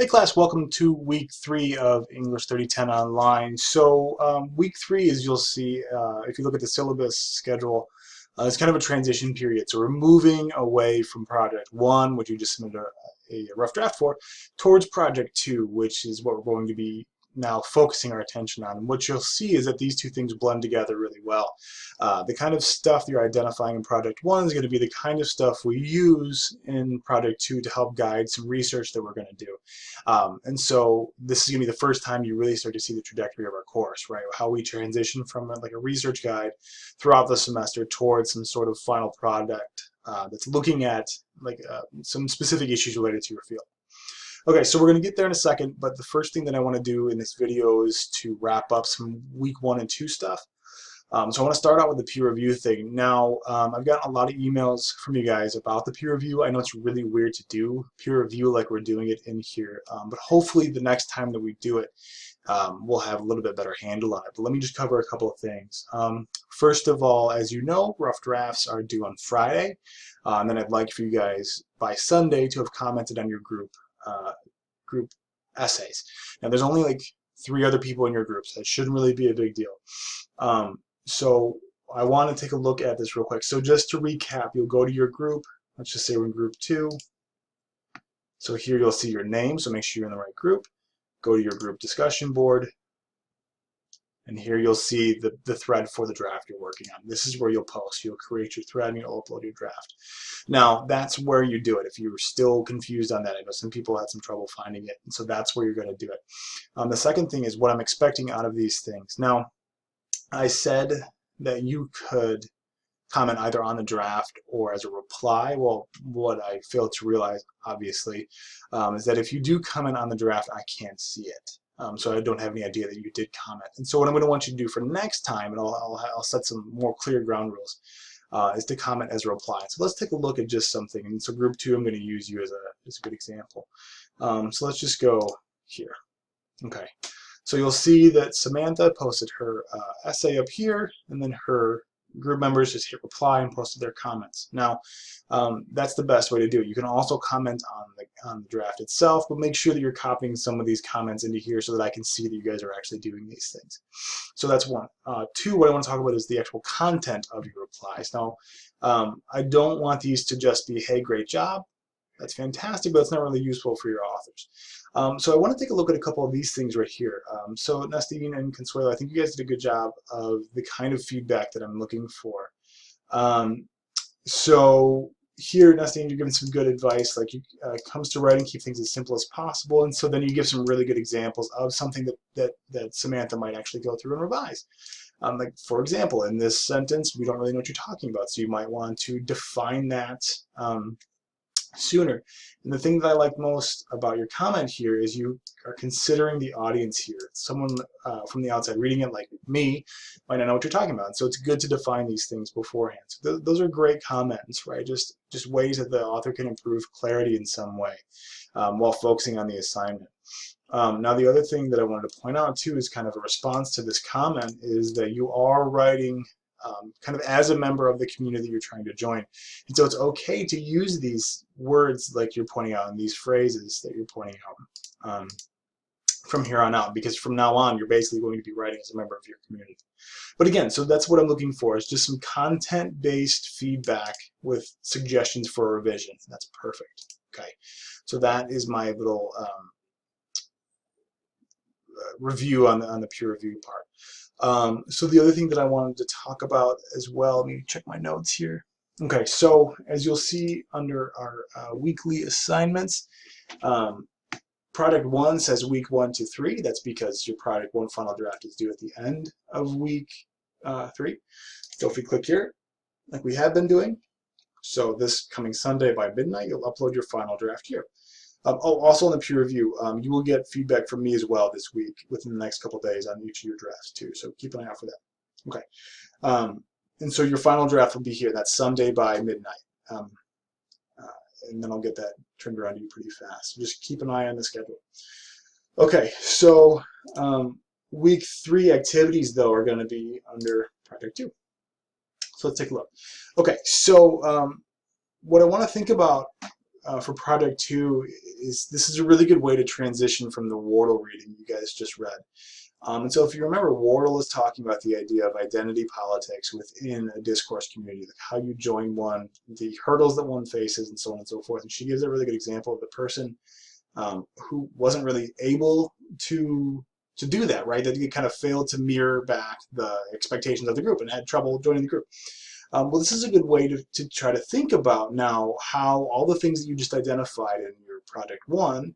Hey class, welcome to week 3 of English 3010 online. Week 3, as you'll see, if you look at the syllabus schedule, it's kind of a transition period. So we're moving away from project 1, which you just submitted a rough draft for, towards project 2, which is what we're going to be now focusing our attention on. And what you'll see is that these two things blend together really well. The kind of stuff that you're identifying in project 1 is going to be the kind of stuff we use in project 2 to help guide some research that we're going to do. And so this is going to be the first time you really start to see the trajectory of our course, right? How we transition from like a research guide throughout the semester towards some sort of final product that's looking at like some specific issues related to your field. Okay, so we're going to get there in a second, but the first thing that I want to do in this video is to wrap up some week 1 and 2 stuff. So I want to start out with the peer review thing. Now, I've gotten a lot of emails from you guys about the peer review. I know it's really weird to do peer review like we're doing it in here, but hopefully the next time that we do it, we'll have a little bit better handle on it. But let me just cover a couple of things. First of all, as you know, rough drafts are due on Friday, and then I'd like for you guys by Sunday to have commented on your group essays. Now, there's only like 3 other people in your group, so that shouldn't really be a big deal. So I want to take a look at this real quick. So just to recap, you'll go to your group. Let's just say we're in group 2. So here you'll see your name, so make sure you're in the right group. Go to your group discussion board. And here you'll see the thread for the draft you're working on. This is where you'll post. You'll create your thread and you'll upload your draft. Now, that's where you do it. If you're still confused on that, I know some people had some trouble finding it, and so that's where you're going to do it. The second thing is what I'm expecting out of these things. Now, I said that you could comment either on the draft or as a reply. Well, what I failed to realize, obviously, is that if you do comment on the draft, I can't see it. So I don't have any idea that you did comment. And so what I'm going to want you to do for next time, and I'll set some more clear ground rules, is to comment as a reply. So let's take a look at just something. And so group 2, I'm going to use you as a good example. So let's just go here. Okay. So you'll see that Samantha posted her essay up here, and then her group members just hit reply and posted their comments. Now, that's the best way to do it. You can also comment on the draft itself, but make sure that you're copying some of these comments into here so that I can see that you guys are actually doing these things. So that's 1. 2, what I want to talk about is the actual content of your replies. Now, I don't want these to just be, hey, great job. That's fantastic, but it's not really useful for your authors. So I want to take a look at a couple of these things right here. So Nestine and Consuelo, I think you guys did a good job of the kind of feedback that I'm looking for. So here, Nestine, you're giving some good advice, like it comes to writing, keep things as simple as possible, and so then you give some really good examples of something that Samantha might actually go through and revise. Like, for example, in this sentence, we don't really know what you're talking about, so you might want to define that sooner. And the thing that I like most about your comment here is you are considering the audience here. Someone from the outside reading it, like me, might not know what you're talking about. So it's good to define these things beforehand. So those are great comments, right? Just ways that the author can improve clarity in some way while focusing on the assignment. Now, the other thing that I wanted to point out too is kind of a response to this comment is that you are writing kind of as a member of the community you're trying to join. And so it's okay to use these words like you're pointing out and these phrases that you're pointing out from here on out, because from now on, you're basically going to be writing as a member of your community. But again, so that's what I'm looking for, is just some content-based feedback with suggestions for revision. That's perfect. Okay, so that is my little review on the peer review part. So the other thing that I wanted to talk about as well, let me check my notes here. Okay, so as you'll see under our weekly assignments, Project 1 says week 1 to 3. That's because your Project 1 final draft is due at the end of week 3. So if we click here, like we have been doing, so this coming Sunday by midnight, you'll upload your final draft here. Also in the peer review, you will get feedback from me as well this week within the next couple of days on each of your drafts too, so keep an eye out for that. Okay, and so your final draft will be here. That's Sunday by midnight, and then I'll get that turned around to you pretty fast. So just keep an eye on the schedule. Okay, so week 3 activities though are going to be under Project 2. So let's take a look. Okay, so what I want to think about for project 2 is this is a really good way to transition from the Wardle reading you guys just read. And so if you remember, Wardle is talking about the idea of identity politics within a discourse community, like how you join one, the hurdles that one faces, and so on and so forth. And she gives a really good example of the person who wasn't really able to do that, right? That he kind of failed to mirror back the expectations of the group and had trouble joining the group. Well, this is a good way to try to think about now how all the things that you just identified in your project 1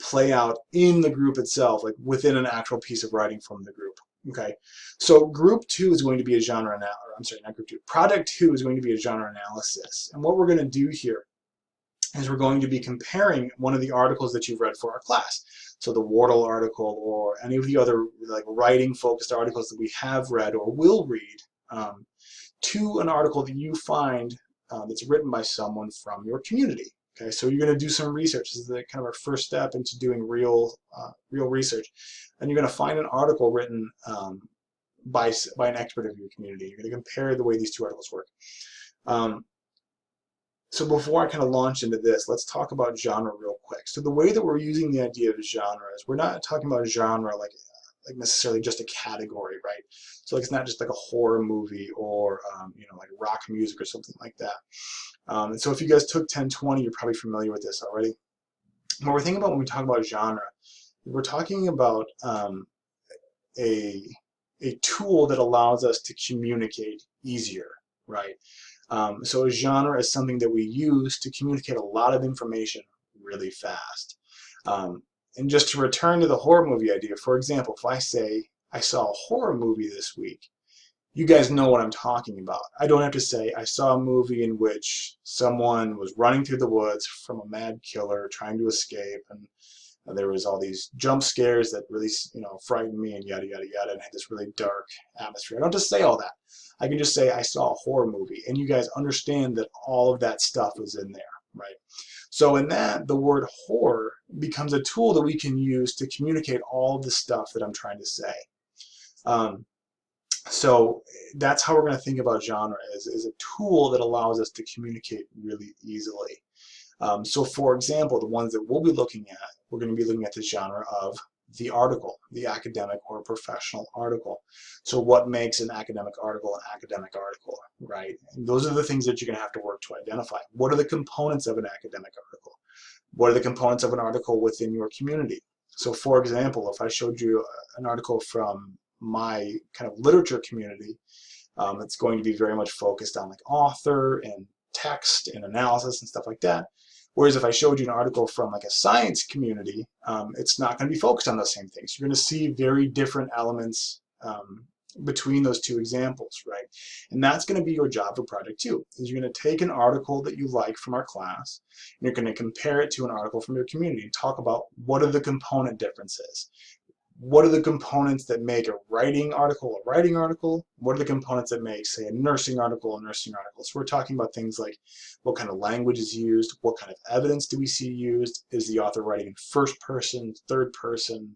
play out in the group itself, like within an actual piece of writing from the group. Okay, so group 2 is going to be a genre analysis. I'm sorry, not group 2. Project 2 is going to be a genre analysis, and what we're going to do here is we're going to be comparing one of the articles that you've read for our class. So the Wardle article or any of the other like writing-focused articles that we have read or will read to an article that you find that's written by someone from your community. Okay, so you're going to do some research. This is kind of our first step into doing real research, and you're going to find an article written by an expert of your community. You're going to compare the way these two articles work. So before I kind of launch into this, let's talk about genre real quick. So the way that we're using the idea of genre is we're not talking about genre like necessarily just a category, right? So like it's not just like a horror movie or you know, like rock music or something like that. And so if you guys took 1020, you're probably familiar with this already. What we're thinking about when we talk about genre, we're talking about a tool that allows us to communicate easier, right? So a genre is something that we use to communicate a lot of information really fast. And just to return to the horror movie idea, for example, if I say I saw a horror movie this week, you guys know what I'm talking about. I don't have to say I saw a movie in which someone was running through the woods from a mad killer trying to escape, and there was all these jump scares that really, you know, frightened me and yada yada yada, and had this really dark atmosphere. I don't just say all that. I can just say I saw a horror movie, and you guys understand that all of that stuff was in there, right? So in that, the word horror becomes a tool that we can use to communicate all of the stuff that I'm trying to say. So that's how we're going to think about genre as a tool that allows us to communicate really easily. So for example, the ones that we'll be looking at, we're going to be looking at the genre of the article, the academic or professional article. So what makes an academic article, right? And those are the things that you're going to have to work to identify. What are the components of an academic article? What are the components of an article within your community? So for example, if I showed you an article from my kind of literature community, it's going to be very much focused on like author and text and analysis and stuff like that. Whereas if I showed you an article from like a science community, it's not going to be focused on those same things. You're going to see very different elements between those two examples, right? And that's going to be your job for project 2, is you're going to take an article that you like from our class, and you're going to compare it to an article from your community and talk about what are the component differences. What are the components that make a writing article a writing article? What are the components that make, say, a nursing article a nursing article? So we're talking about things like what kind of language is used, what kind of evidence do we see used? Is the author writing in first person, third person?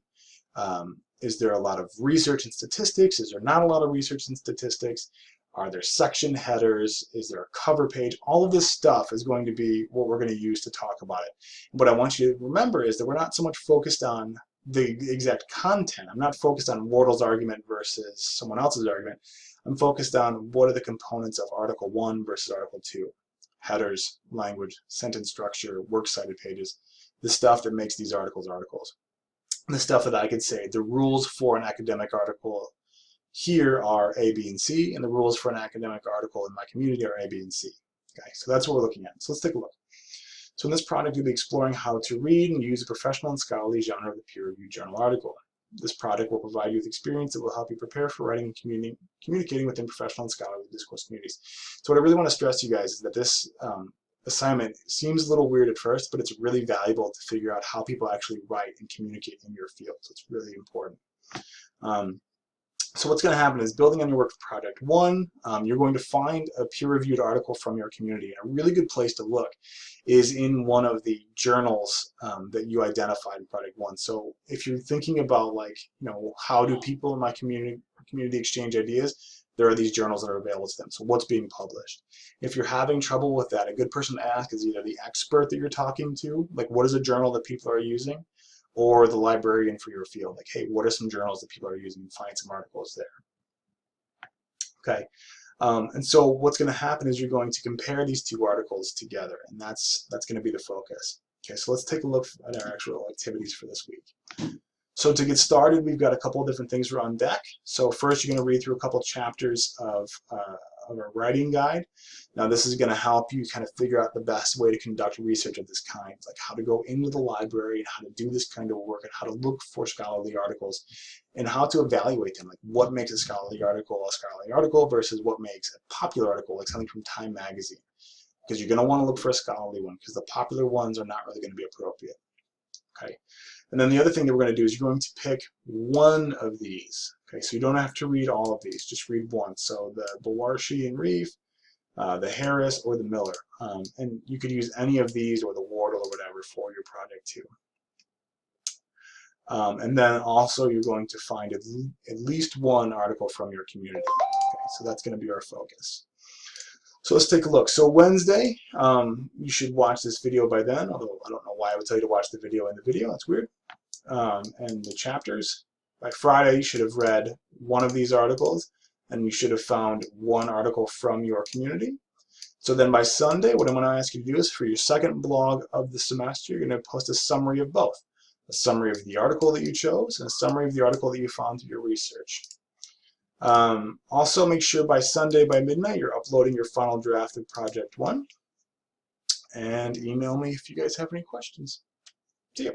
Is there a lot of research and statistics? Is there not a lot of research and statistics? Are there section headers? Is there a cover page? All of this stuff is going to be what we're going to use to talk about it. What I want you to remember is that we're not so much focused on the exact content. I'm not focused on Wardle's argument versus someone else's argument. I'm focused on what are the components of Article 1 versus Article 2. Headers, language, sentence structure, works cited pages, the stuff that makes these articles articles. The stuff that I could say, the rules for an academic article here are A, B, and C, and the rules for an academic article in my community are A, B, and C. Okay, so that's what we're looking at. So let's take a look. So in this product, we'll be exploring how to read and use a professional and scholarly genre of the peer-reviewed journal article. This product will provide you with experience that will help you prepare for writing and communicating within professional and scholarly discourse communities. So what I really want to stress to you guys is that this assignment seems a little weird at first, but it's really valuable to figure out how people actually write and communicate in your field. So it's really important. So what's going to happen is, building on your work for project 1, you're going to find a peer-reviewed article from your community. And a really good place to look is in one of the journals that you identified in project 1. So if you're thinking about, like, you know, how do people in my community exchange ideas, there are these journals that are available to them. So what's being published? If you're having trouble with that, a good person to ask is either the expert that you're talking to, like what is a journal that people are using, or the librarian for your field. Like, hey, what are some journals that people are using? Find some articles there. Okay. And so what's going to happen is you're going to compare these two articles together, and that's going to be the focus. Okay, so let's take a look at our actual activities for this week. So to get started, we've got a couple of different things are on deck. So first, you're going to read through a couple of chapters of our writing guide. Now, this is going to help you kind of figure out the best way to conduct research of this kind, like how to go into the library and how to do this kind of work and how to look for scholarly articles and how to evaluate them, like what makes a scholarly article versus what makes a popular article, like something from Time magazine. Because you're going to want to look for a scholarly one because the popular ones are not really going to be appropriate. Okay. And then the other thing that we're going to do is you're going to pick one of these. Okay, so you don't have to read all of these, just read one. So the Bawarshi and Reeve, the Harris, or the Miller. And you could use any of these or the Wardle or whatever for your project too. And then also you're going to find at least one article from your community. Okay, so that's going to be our focus. So let's take a look. So Wednesday, you should watch this video by then, although I don't know why I would tell you to watch the video in the video. That's weird. And the chapters. By Friday, you should have read one of these articles, and you should have found one article from your community. So then by Sunday, what I'm going to ask you to do is for your second blog of the semester, you're going to post a summary of both. A summary of the article that you chose and a summary of the article that you found through your research. Also, make sure by Sunday by midnight you're uploading your final draft of Project 1. And email me if you guys have any questions. See you.